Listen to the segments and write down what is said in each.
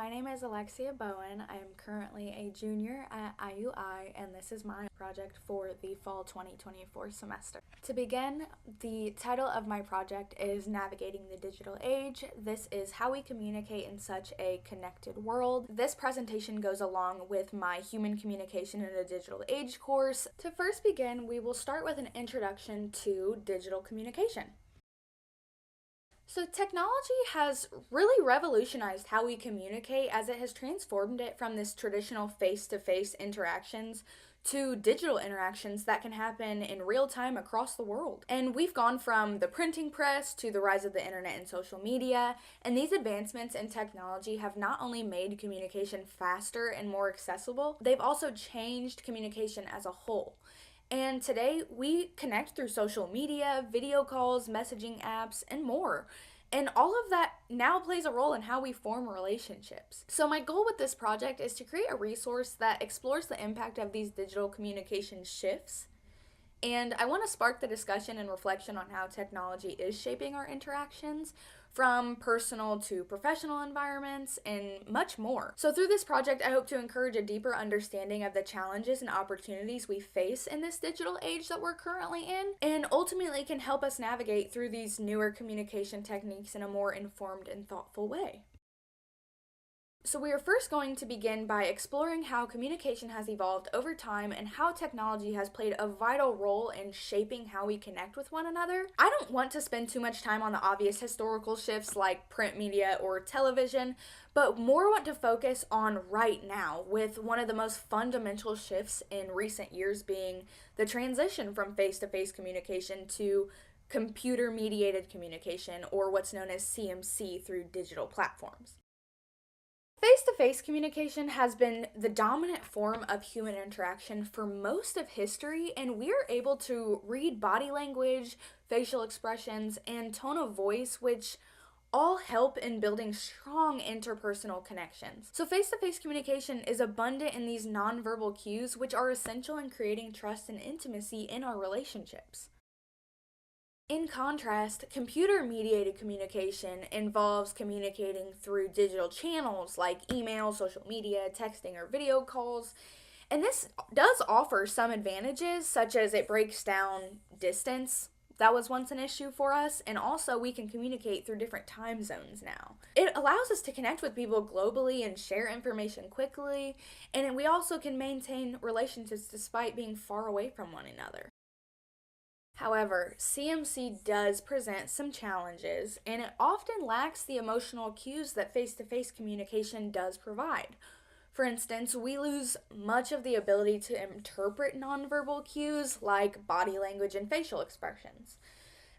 my name is Alexia Bowen. I am currently a junior at IUI, and this is my project for the fall 2024 semester. To begin, the title of my project is Navigating the Digital Age. This is how we communicate in such a connected world. This presentation goes along with my Human Communication in a Digital Age course. To first begin, we will start with an introduction to digital communication. So technology has really revolutionized how we communicate, as it has transformed it from this traditional face-to-face interactions to digital interactions that can happen in real time across the world. And we've gone from the printing press to the rise of the internet and social media, and these advancements in technology have not only made communication faster and more accessible, they've also changed communication as a whole. And today we connect through social media, video calls, messaging apps, and more. And all of that now plays a role in how we form relationships. So my goal with this project is to create a resource that explores the impact of these digital communication shifts. And I want to spark the discussion and reflection on how technology is shaping our interactions, from personal to professional environments, and much more. So through this project, I hope to encourage a deeper understanding of the challenges and opportunities we face in this digital age that we're currently in, and ultimately can help us navigate through these newer communication techniques in a more informed and thoughtful way. So we are first going to begin by exploring how communication has evolved over time and how technology has played a vital role in shaping how we connect with one another. I don't want to spend too much time on the obvious historical shifts like print media or television, but more want to focus on right now, with one of the most fundamental shifts in recent years being the transition from face-to-face communication to computer-mediated communication, or what's known as CMC, through digital platforms. Face-to-face communication has been the dominant form of human interaction for most of history, and we are able to read body language, facial expressions, and tone of voice, which all help in building strong interpersonal connections. So face-to-face communication is abundant in these nonverbal cues, which are essential in creating trust and intimacy in our relationships. In contrast, computer-mediated communication involves communicating through digital channels like email, social media, texting, or video calls. And this does offer some advantages, such as it breaks down distance. That was once an issue for us, and also we can communicate through different time zones now. It allows us to connect with people globally and share information quickly, and we also can maintain relationships despite being far away from one another. However, CMC does present some challenges, and it often lacks the emotional cues that face-to-face communication does provide. For instance, we lose much of the ability to interpret nonverbal cues like body language and facial expressions,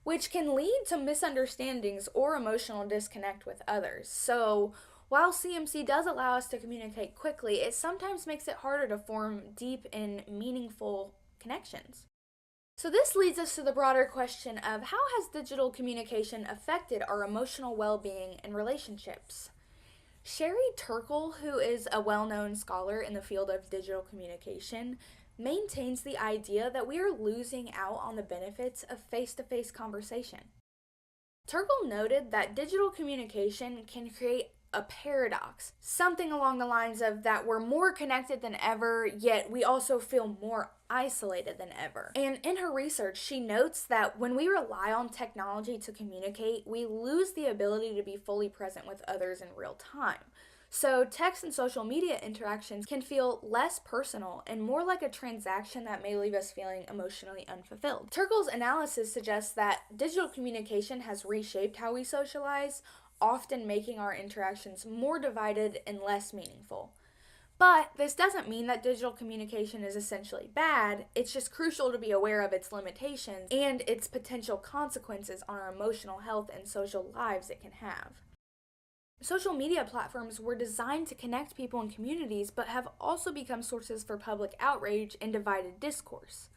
which can lead to misunderstandings or emotional disconnect with others. So, while CMC does allow us to communicate quickly, it sometimes makes it harder to form deep and meaningful connections. So this leads us to the broader question of how has digital communication affected our emotional well-being and relationships? Sherry Turkle, who is a well-known scholar in the field of digital communication, maintains the idea that we are losing out on the benefits of face-to-face conversation. Turkle noted that digital communication can create a paradox, something along the lines of that we're more connected than ever, yet we also feel more isolated than ever. And in her research, she notes that when we rely on technology to communicate, we lose the ability to be fully present with others in real time. So text and social media interactions can feel less personal and more like a transaction that may leave us feeling emotionally unfulfilled. Turkle's analysis suggests that digital communication has reshaped how we socialize, often making our interactions more divided and less meaningful. But this doesn't mean that digital communication is essentially bad. It's just crucial to be aware of its limitations and its potential consequences on our emotional health and social lives it can have. Social media platforms were designed to connect people and communities, but have also become sources for public outrage and divided discourse.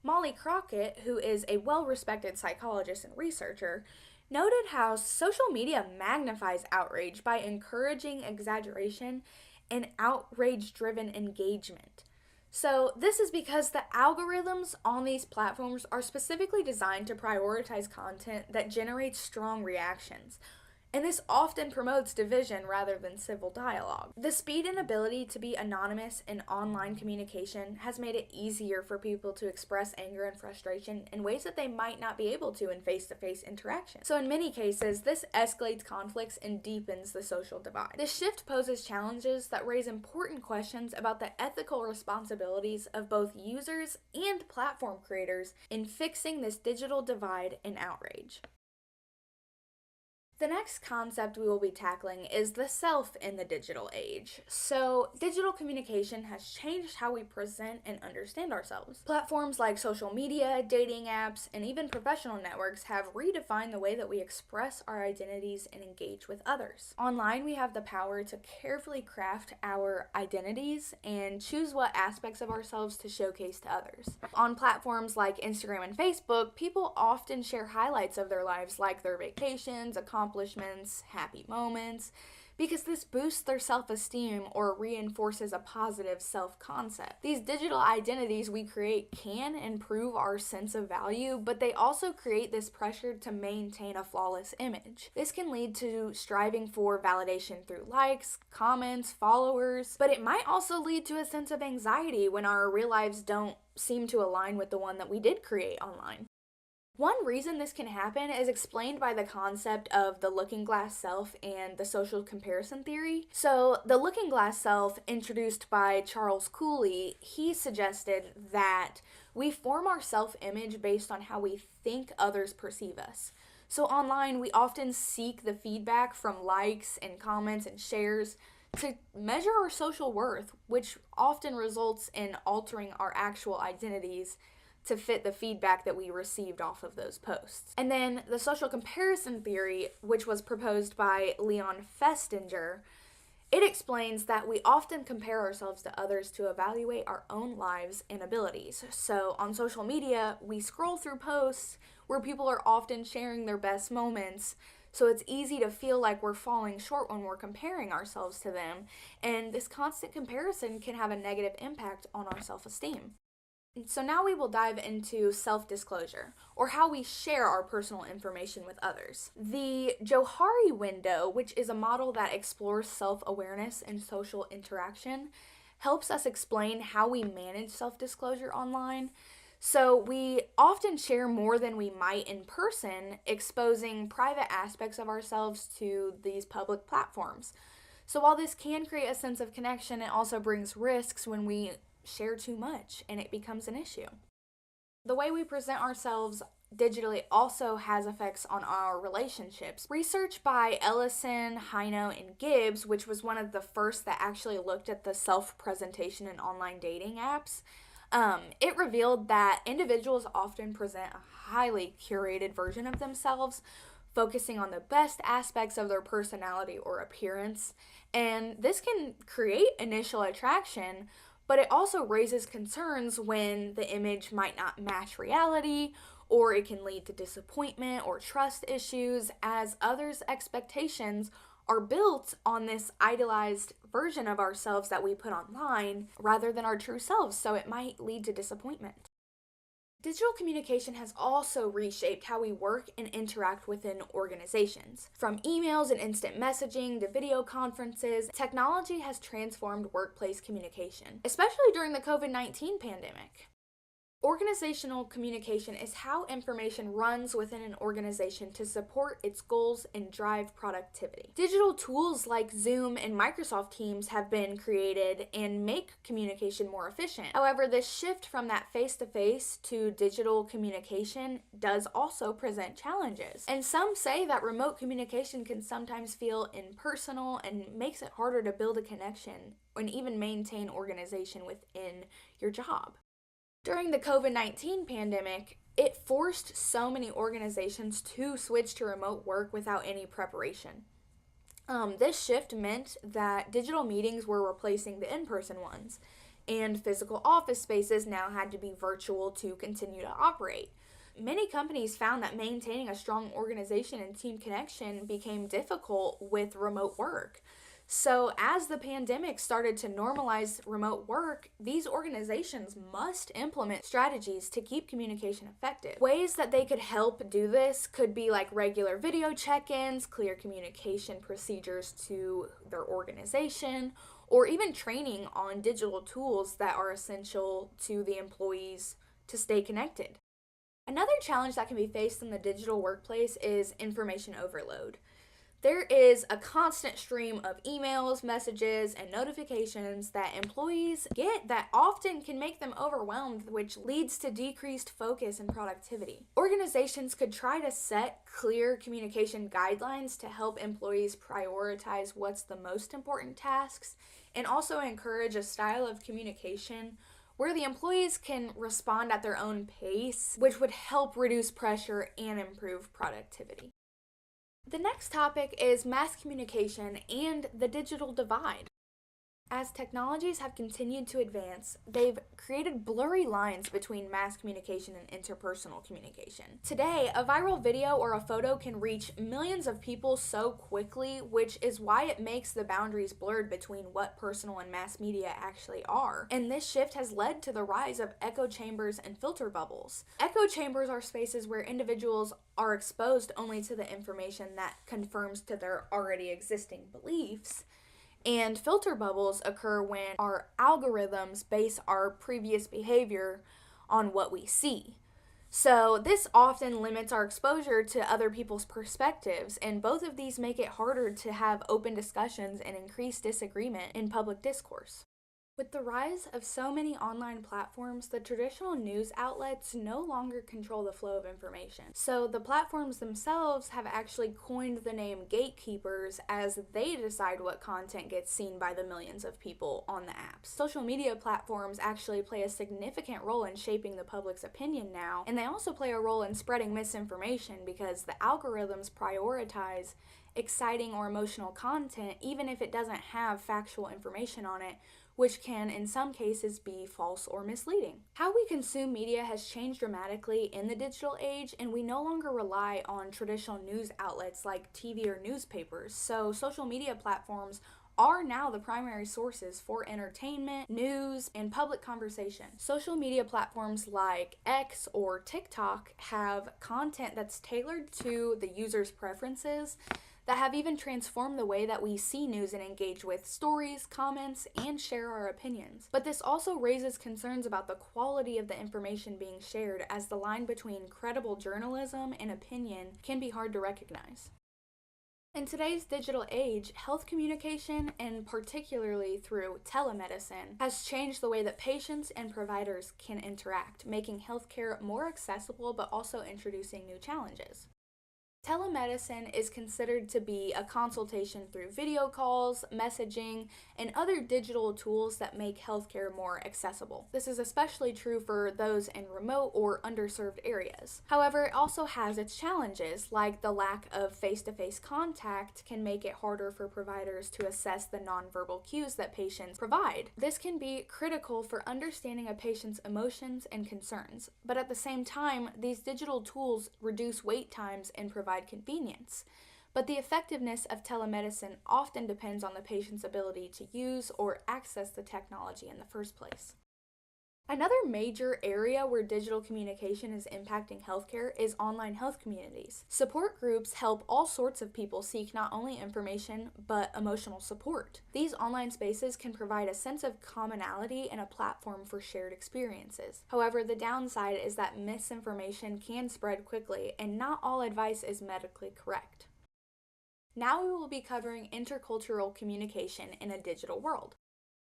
Molly Crockett, who is a well-respected psychologist and researcher, noted how social media magnifies outrage by encouraging exaggeration and outrage-driven engagement. So this is because the algorithms on these platforms are specifically designed to prioritize content that generates strong reactions, And this often promotes division rather than civil dialogue. The speed and ability to be anonymous in online communication has made it easier for people to express anger and frustration in ways that they might not be able to in face-to-face interaction. So in many cases, this escalates conflicts and deepens the social divide. This shift poses challenges that raise important questions about the ethical responsibilities of both users and platform creators in fixing this digital divide and outrage. The next concept we will be tackling is the self in the digital age. So, digital communication has changed how we present and understand ourselves. Platforms like social media, dating apps, and even professional networks have redefined the way that we express our identities and engage with others. Online, we have the power to carefully craft our identities and choose what aspects of ourselves to showcase to others. On platforms like Instagram and Facebook, people often share highlights of their lives, like their vacations, accomplishments, happy moments, because this boosts their self-esteem or reinforces a positive self-concept. These digital identities we create can improve our sense of value, but they also create this pressure to maintain a flawless image. This can lead to striving for validation through likes, comments, followers, but it might also lead to a sense of anxiety when our real lives don't seem to align with the one that we did create online. One reason this can happen is explained by the concept of the looking glass self and the social comparison theory. So, the looking glass self, introduced by Charles Cooley, he suggested that we form our self-image based on how we think others perceive us. So, online, we often seek the feedback from likes and comments and shares to measure our social worth, which often results in altering our actual identities to fit the feedback that we received off of those posts. And then the social comparison theory, which was proposed by Leon Festinger, it explains that we often compare ourselves to others to evaluate our own lives and abilities. So on social media, we scroll through posts where people are often sharing their best moments, so it's easy to feel like we're falling short when we're comparing ourselves to them, and this constant comparison can have a negative impact on our self-esteem. So now we will dive into self-disclosure, or how we share our personal information with others. The Johari window, which is a model that explores self-awareness and social interaction, helps us explain how we manage self-disclosure online. So we often share more than we might in person, exposing private aspects of ourselves to these public platforms. So while this can create a sense of connection, it also brings risks when we share too much and it becomes an issue. The way we present ourselves digitally also has effects on our relationships. Research by Ellison, Hino, and Gibbs, which was one of the first that actually looked at the self-presentation in online dating apps, it revealed that individuals often present a highly curated version of themselves, focusing on the best aspects of their personality or appearance, and this can create initial attraction, but it also raises concerns when the image might not match reality, or it can lead to disappointment or trust issues as others' expectations are built on this idealized version of ourselves that we put online rather than our true selves, so it might lead to disappointment. Digital communication has also reshaped how we work and interact within organizations. From emails and instant messaging to video conferences, technology has transformed workplace communication, especially during the COVID-19 pandemic. Organizational communication is how information runs within an organization to support its goals and drive productivity. Digital tools like Zoom and Microsoft Teams have been created and make communication more efficient. However, this shift from that face-to-face to digital communication does also present challenges. And some say that remote communication can sometimes feel impersonal and makes it harder to build a connection and even maintain organization within your job. During the COVID-19 pandemic, it forced so many organizations to switch to remote work without any preparation. This shift meant that digital meetings were replacing the in-person ones, and physical office spaces now had to be virtual to continue to operate. Many companies found that maintaining a strong organization and team connection became difficult with remote work. So, as the pandemic started to normalize remote work, these organizations must implement strategies to keep communication effective. Ways that they could help do this could be like regular video check ins, clear communication procedures to their organization, or even training on digital tools that are essential to the employees to stay connected. Another challenge that can be faced in the digital workplace is information overload. There is a constant stream of emails, messages, and notifications that employees get that often can make them overwhelmed, which leads to decreased focus and productivity. Organizations could try to set clear communication guidelines to help employees prioritize what's the most important tasks, and also encourage a style of communication where the employees can respond at their own pace, which would help reduce pressure and improve productivity. The next topic is mass communication and the digital divide. As technologies have continued to advance, they've created blurry lines between mass communication and interpersonal communication. Today, a viral video or a photo can reach millions of people so quickly, which is why it makes the boundaries blurred between what personal and mass media actually are. And this shift has led to the rise of echo chambers and filter bubbles. Echo chambers are spaces where individuals are exposed only to the information that confirms to their already existing beliefs. And filter bubbles occur when our algorithms base our previous behavior on what we see. So this often limits our exposure to other people's perspectives, and both of these make it harder to have open discussions and increase disagreement in public discourse. With the rise of so many online platforms, the traditional news outlets no longer control the flow of information. So the platforms themselves have actually coined the name gatekeepers as they decide what content gets seen by the millions of people on the apps. Social media platforms actually play a significant role in shaping the public's opinion now, and they also play a role in spreading misinformation because the algorithms prioritize exciting or emotional content even if it doesn't have factual information on it, which can in some cases be false or misleading. How we consume media has changed dramatically in the digital age, and we no longer rely on traditional news outlets like TV or newspapers. So social media platforms are now the primary sources for entertainment, news, and public conversation. Social media platforms like X or TikTok have content that's tailored to the user's preferences that have even transformed the way that we see news and engage with stories, comments, and share our opinions. But this also raises concerns about the quality of the information being shared, as the line between credible journalism and opinion can be hard to recognize. In today's digital age, health communication, and particularly through telemedicine, has changed the way that patients and providers can interact, making healthcare more accessible but also introducing new challenges. Telemedicine is considered to be a consultation through video calls, messaging, and other digital tools that make healthcare more accessible. This is especially true for those in remote or underserved areas. However, it also has its challenges, like the lack of face-to-face contact can make it harder for providers to assess the nonverbal cues that patients provide. This can be critical for understanding a patient's emotions and concerns, but at the same time, these digital tools reduce wait times and provide convenience. But the effectiveness of telemedicine often depends on the patient's ability to use or access the technology in the first place. Another major area where digital communication is impacting healthcare is online health communities. Support groups help all sorts of people seek not only information, but emotional support. These online spaces can provide a sense of commonality and a platform for shared experiences. However, the downside is that misinformation can spread quickly, and not all advice is medically correct. Now we will be covering intercultural communication in a digital world.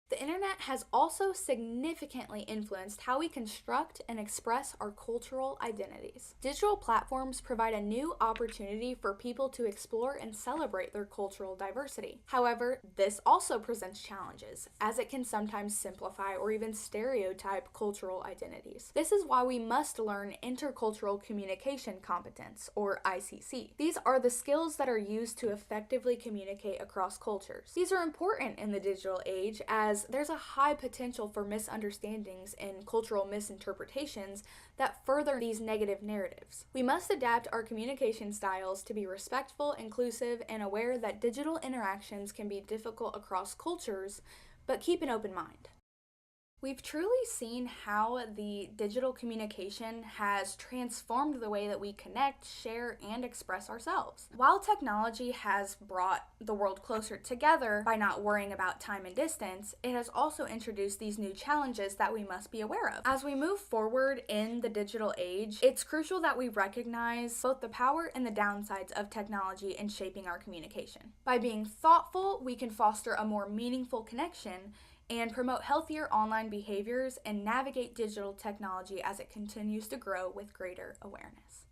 The internet has also significantly influenced how we construct and express our cultural identities. Digital platforms provide a new opportunity for people to explore and celebrate their cultural diversity. However, this also presents challenges, as it can sometimes simplify or even stereotype cultural identities. This is why we must learn intercultural communication competence, or ICC. These are the skills that are used to effectively communicate across cultures. These are important in the digital age, as as there's a high potential for misunderstandings and cultural misinterpretations that further these negative narratives. We must adapt our communication styles to be respectful, inclusive, and aware that digital interactions can be difficult across cultures, but keep an open mind. We've truly seen how the digital communication has transformed the way that we connect, share, and express ourselves. While technology has brought the world closer together by not worrying about time and distance, it has also introduced these new challenges that we must be aware of. As we move forward in the digital age, it's crucial that we recognize both the power and the downsides of technology in shaping our communication. By being thoughtful, we can foster a more meaningful connection and promote healthier online behaviors and navigate digital technology as it continues to grow with greater awareness.